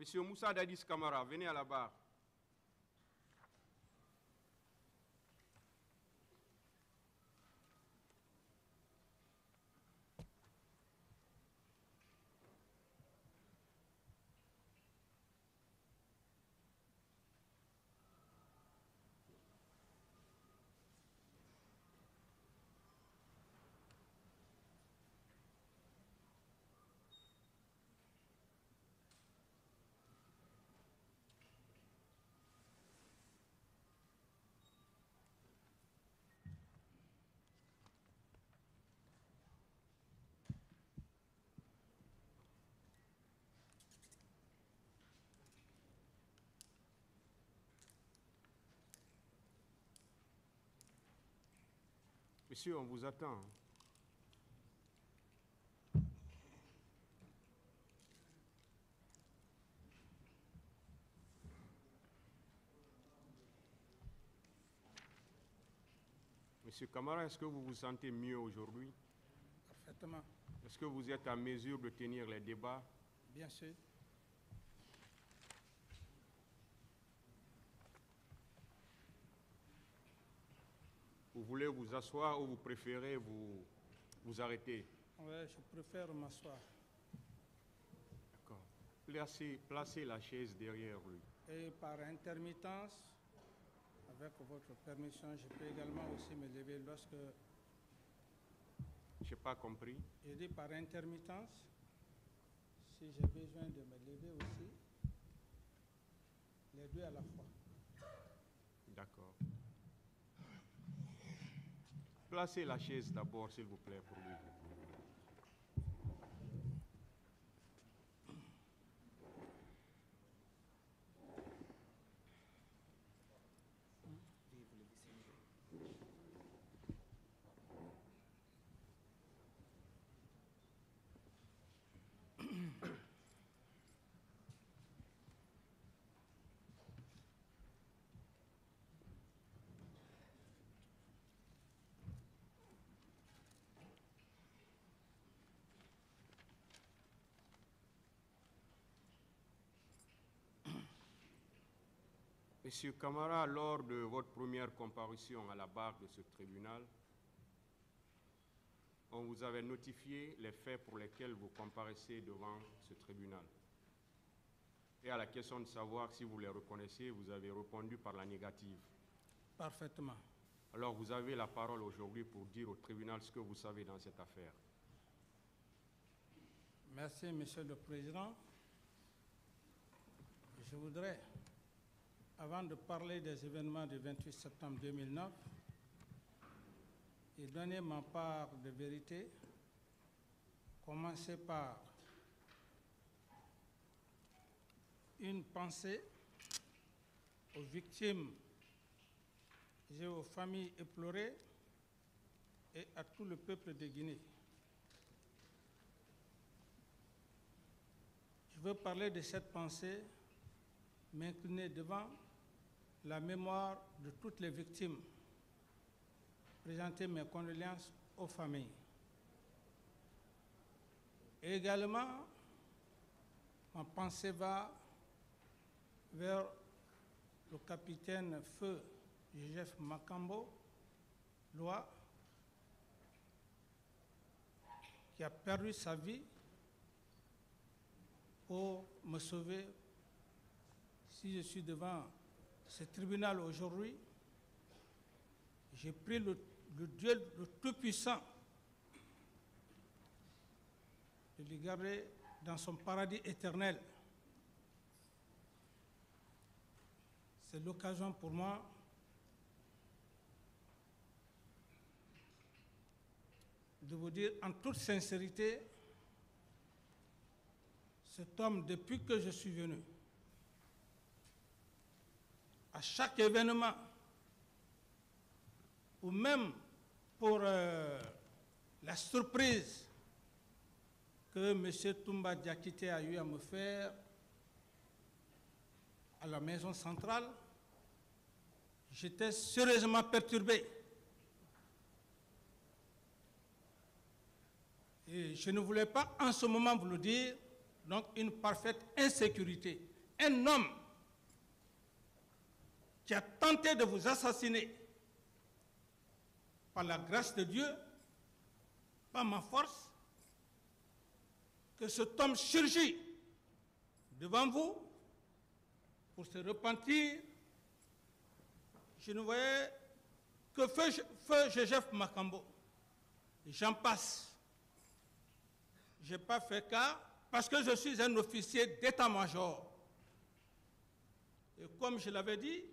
Monsieur Moussa Dadis Camara, venez à la barre. Monsieur, on vous attend. Monsieur Camara, est-ce que vous vous sentez mieux aujourd'hui? Parfaitement. Est-ce que vous êtes en mesure de tenir les débats? Bien sûr. Vous voulez vous asseoir ou vous préférez vous arrêter? Oui, je préfère m'asseoir. D'accord. Placez la chaise derrière lui. Et par intermittence, avec votre permission, je peux également aussi me lever lorsque... Je n'ai pas compris. Je dis par intermittence, si j'ai besoin de me lever aussi, les deux à la fois. D'accord. Placez la chaise d'abord, s'il vous plaît, pour lui. Monsieur Camara, lors de votre première comparution à la barre de ce tribunal, on vous avait notifié les faits pour lesquels vous comparaissez devant ce tribunal. Et à la question de savoir si vous les reconnaissez, vous avez répondu par la négative. Parfaitement. Alors vous avez la parole aujourd'hui pour dire au tribunal ce que vous savez dans cette affaire. Merci, Monsieur le Président. Je voudrais, avant de parler des événements du 28 septembre 2009, et donner ma part de vérité, commencer par une pensée aux victimes et aux familles éplorées et à tout le peuple de Guinée. Je veux parler de cette pensée, m'incliner devant la mémoire de toutes les victimes, présenter mes condoléances aux familles. Et également, ma pensée va vers le capitaine Feu Joseph Makambo, Loi, qui a perdu sa vie pour me sauver. Si je suis devant ce tribunal aujourd'hui, j'ai pris le Dieu le Tout-Puissant de le garder dans son paradis éternel. C'est l'occasion pour moi de vous dire en toute sincérité, cet homme, depuis que je suis venu, à chaque événement, ou même pour la surprise que M. Toumba Diakité a eu à me faire à la maison centrale, j'étais sérieusement perturbé. Et je ne voulais pas en ce moment vous le dire, donc une parfaite insécurité. un homme qui a tenté de vous assassiner, par la grâce de Dieu, par ma force, que cet homme surgit devant vous pour se repentir. Je ne voyais que feu Joseph Makambo. Et j'en passe. Je n'ai pas fait cas parce que je suis un officier d'état-major. Et comme je l'avais dit,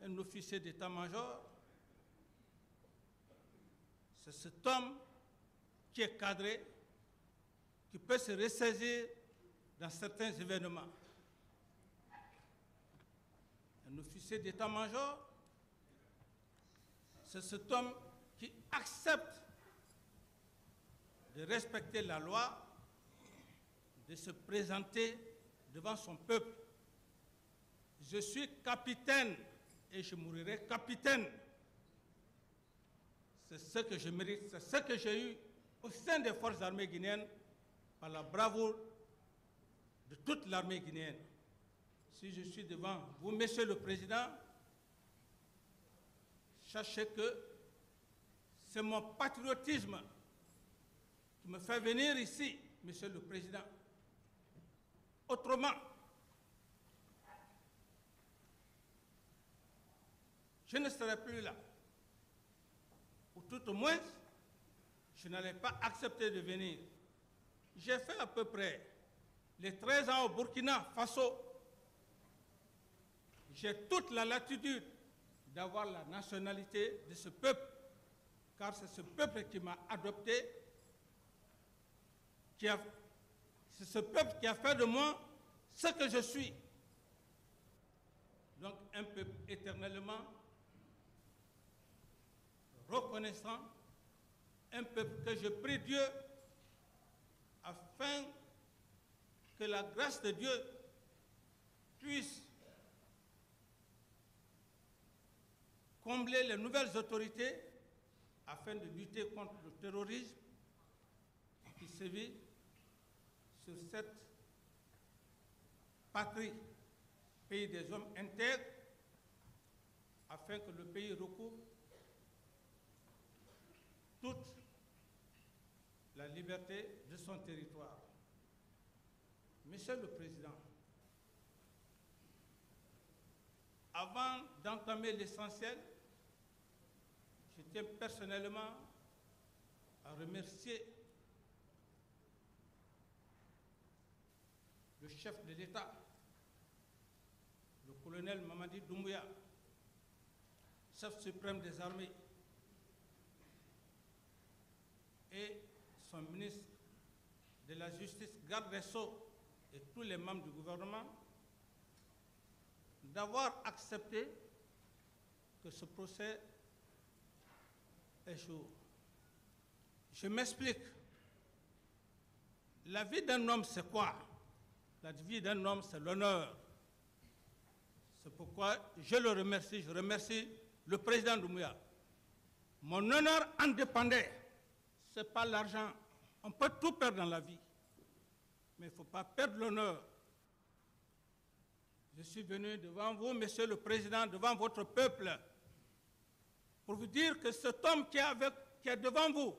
un officier d'état-major, c'est cet homme qui est cadré, qui peut se ressaisir dans certains événements. Un officier d'état-major, c'est cet homme qui accepte de respecter la loi, de se présenter devant son peuple. Je suis capitaine et je mourrai capitaine. C'est ce que je mérite, c'est ce que j'ai eu au sein des forces armées guinéennes par la bravoure de toute l'armée guinéenne. Si je suis devant vous, Monsieur le Président, sachez que c'est mon patriotisme qui me fait venir ici, Monsieur le Président. Autrement, je ne serai plus là. Ou tout au moins, je n'allais pas accepter de venir. J'ai fait à peu près les 13 ans au Burkina Faso. J'ai toute la latitude d'avoir la nationalité de ce peuple, car c'est ce peuple qui m'a adopté, c'est ce peuple qui a fait de moi ce que je suis. Donc un peuple éternellement reconnaissant, un peuple que je prie Dieu afin que la grâce de Dieu puisse combler les nouvelles autorités afin de lutter contre le terrorisme qui sévit sur cette patrie, pays des hommes intègres, afin que le pays recouvre toute la liberté de son territoire. Monsieur le Président, avant d'entamer l'essentiel, je tiens personnellement à remercier le chef de l'État, le colonel Mamadi Doumbouya, chef suprême des armées, et son ministre de la Justice, garde des Sceaux et tous les membres du gouvernement d'avoir accepté que ce procès échoue. Je m'explique. La vie d'un homme, c'est quoi? La vie d'un homme, c'est l'honneur. C'est pourquoi je le remercie, je remercie le président Doumbouya. Mon honneur en dépendait. Ce n'est pas l'argent. On peut tout perdre dans la vie. Mais il ne faut pas perdre l'honneur. Je suis venu devant vous, Monsieur le Président, devant votre peuple, pour vous dire que cet homme qui est devant vous,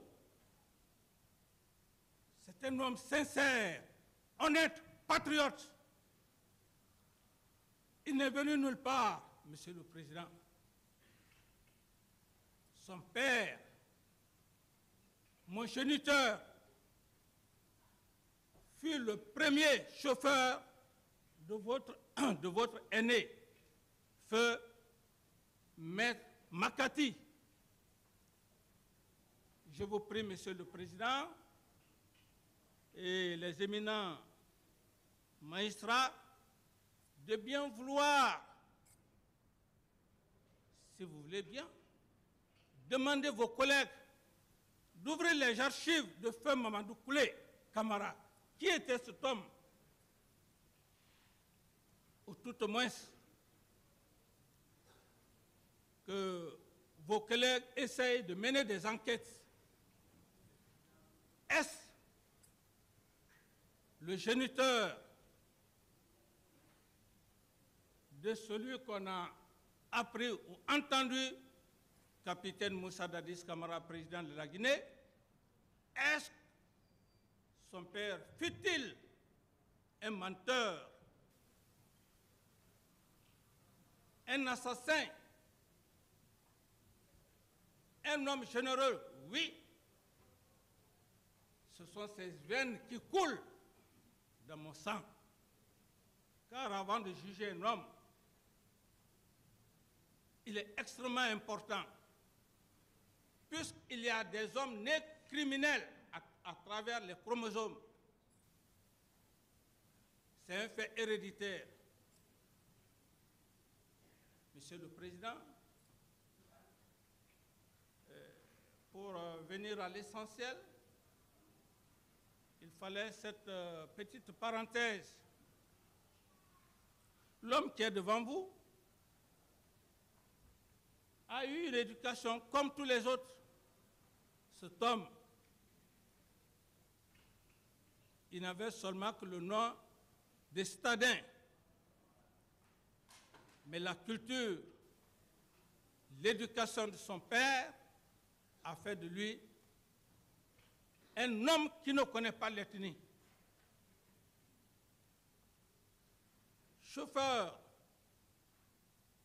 c'est un homme sincère, honnête, patriote. Il n'est venu nulle part, Monsieur le Président. Son père, mon géniteur, fut le premier chauffeur de votre aîné, feu Maître Makati. Je vous prie, Monsieur le Président, et les éminents magistrats, de bien vouloir, si vous voulez bien, demander vos collègues d'ouvrir les archives de feu Mamadou Koulé Camara. Qui était cet homme? Ou tout au moins que vos collègues essayent de mener des enquêtes. Est-ce le géniteur de celui qu'on a appris ou entendu, capitaine Moussa Dadis Camara, président de la Guinée, est-ce que son père fut-il un menteur, un assassin, un homme généreux? Oui. Ce sont ces veines qui coulent dans mon sang. Car avant de juger un homme, il est extrêmement important, puisqu'il y a des hommes nés criminels à travers les chromosomes. C'est un fait héréditaire. Monsieur le Président, pour venir à l'essentiel, il fallait cette petite parenthèse. L'homme qui est devant vous a eu une éducation comme tous les autres. Cet homme, il n'avait seulement que le nom de citadin. Mais la culture, l'éducation de son père a fait de lui un homme qui ne connaît pas l'ethnie. Chauffeur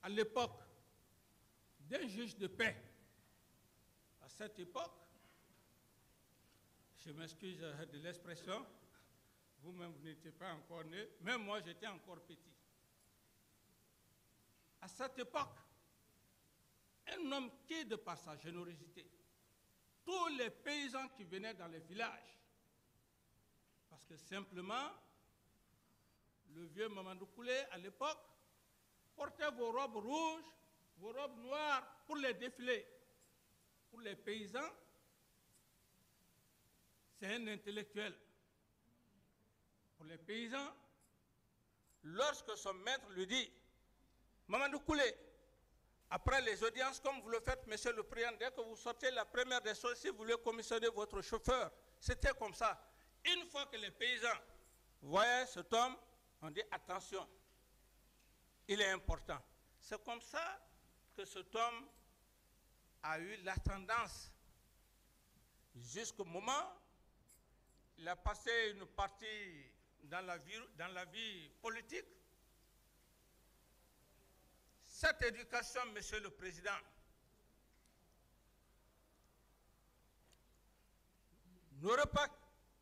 à l'époque d'un juge de paix. À cette époque, je m'excuse de l'expression, vous-même vous n'étiez pas encore né, même moi j'étais encore petit. À cette époque, un homme qui, de par sa générosité, tous les paysans qui venaient dans les villages, parce que simplement, le vieux Mamadou Koulé, à l'époque, portait vos robes rouges, vos robes noires pour les défilés. Pour les paysans, c'est un intellectuel. Pour les paysans, lorsque son maître lui dit, Mamadou Koulé, après les audiences, comme vous le faites, monsieur le président, dès que vous sortez, la première des choses, si vous voulez commissionner votre chauffeur, c'était comme ça. Une fois que les paysans voyaient cet homme, on dit attention, il est important. C'est comme ça que cet homme a eu la tendance, jusqu'au moment, il a passé une partie dans la vie politique. Cette éducation, monsieur le président, n'aurait pas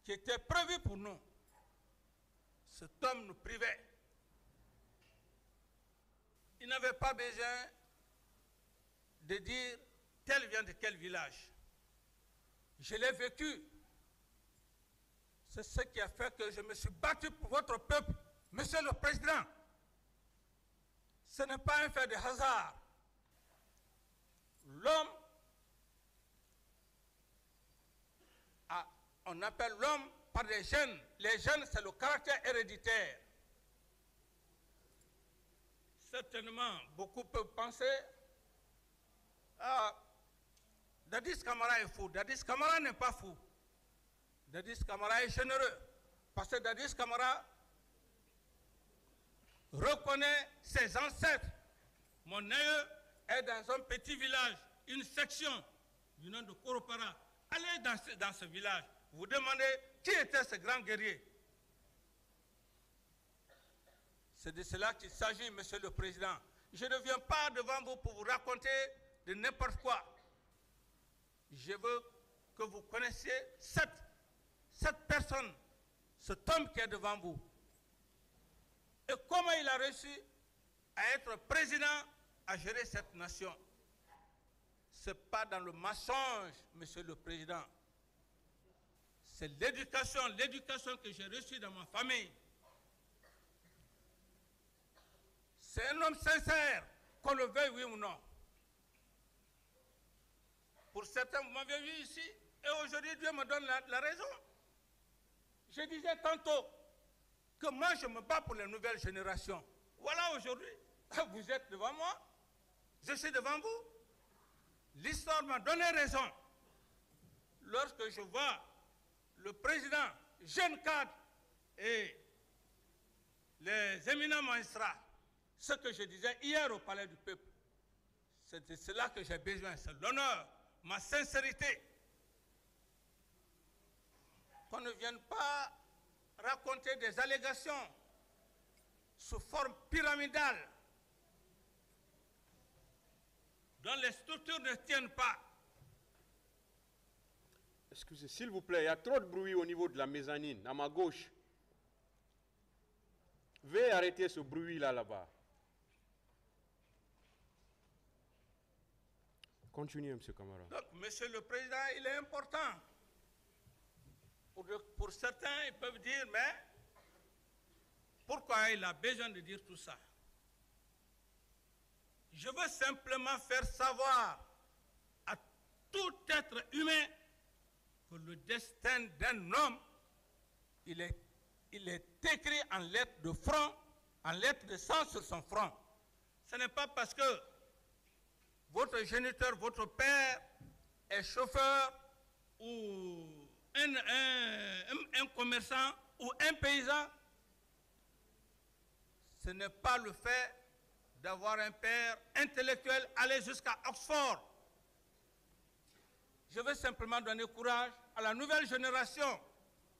été prévue pour nous. Cet homme nous privait. Il n'avait pas besoin de dire tel vient de quel village. Je l'ai vécu. C'est ce qui a fait que je me suis battu pour votre peuple, monsieur le président. Ce n'est pas un fait de hasard. L'homme, on appelle l'homme par les gènes. Les gènes, c'est le caractère héréditaire. Certainement, beaucoup peuvent penser, Dadis Camara est fou. Dadis Camara n'est pas fou. Dadis Camara est généreux. Parce que Dadis Camara reconnaît ses ancêtres. Mon aïeux est dans un petit village, une section du nom de Koropara. Allez dans ce village, vous demandez qui était ce grand guerrier. C'est de cela qu'il s'agit, monsieur le président. Je ne viens pas devant vous pour vous raconter de n'importe quoi. Je veux que vous connaissiez cette personne, cet homme qui est devant vous. Et comment il a réussi à être président, à gérer cette nation. Ce n'est pas dans le mensonge, monsieur le président. C'est l'éducation que j'ai reçue dans ma famille. C'est un homme sincère, qu'on le veuille oui ou non. Pour certains, vous m'avez vu ici, et aujourd'hui, Dieu me donne la raison. Je disais tantôt que moi, je me bats pour les nouvelles générations. Voilà aujourd'hui, vous êtes devant moi, je suis devant vous. L'histoire m'a donné raison. Lorsque je vois le président, jeune cadre et les éminents magistrats ce que je disais hier au Palais du Peuple. C'est de cela que j'ai besoin, c'est l'honneur, ma sincérité. Qu'on ne vienne pas raconter des allégations sous forme pyramidale, dont les structures ne tiennent pas. Excusez, s'il vous plaît, il y a trop de bruit au niveau de la mezzanine, à ma gauche. Veuillez arrêter ce bruit-là, là-bas. Continuez, M. Camara. Donc, Monsieur le Président, il est important. Pour certains, ils peuvent dire, mais pourquoi il a besoin de dire tout ça? Je veux simplement faire savoir à tout être humain que le destin d'un homme, il est écrit en lettres de front, en lettres de sang sur son front. Ce n'est pas parce que votre géniteur, votre père est chauffeur ou un commerçant ou un paysan. Ce n'est pas le fait d'avoir un père intellectuel aller jusqu'à Oxford. Je veux simplement donner courage à la nouvelle génération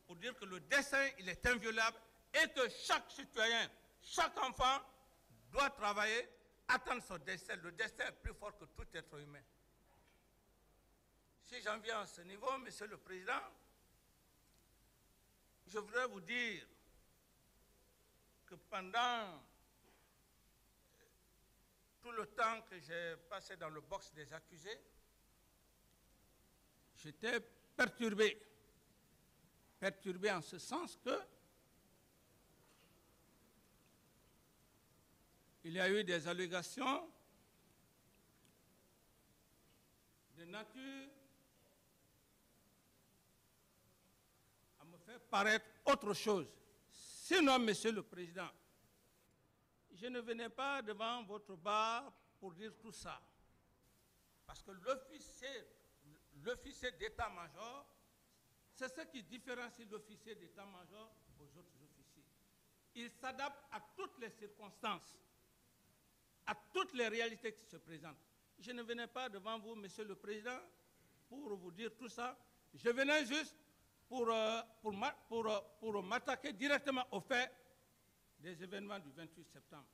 pour dire que le destin, il est inviolable et que chaque citoyen, chaque enfant doit travailler, attendre son destin. Le destin est plus fort que tout être humain. Si j'en viens à ce niveau, Monsieur le Président, je voudrais vous dire que pendant tout le temps que j'ai passé dans le box des accusés, j'étais perturbé. Perturbé en ce sens que il y a eu des allégations de nature à me faire paraître autre chose. Sinon, Monsieur le Président, je ne venais pas devant votre bar pour dire tout ça. Parce que l'officier d'état-major, c'est ce qui différencie l'officier d'état-major aux autres officiers. Il s'adapte à toutes les circonstances, à toutes les réalités qui se présentent. Je ne venais pas devant vous, Monsieur le Président, pour vous dire tout ça. Je venais juste pour m'attaquer directement aux faits des événements du 28 septembre.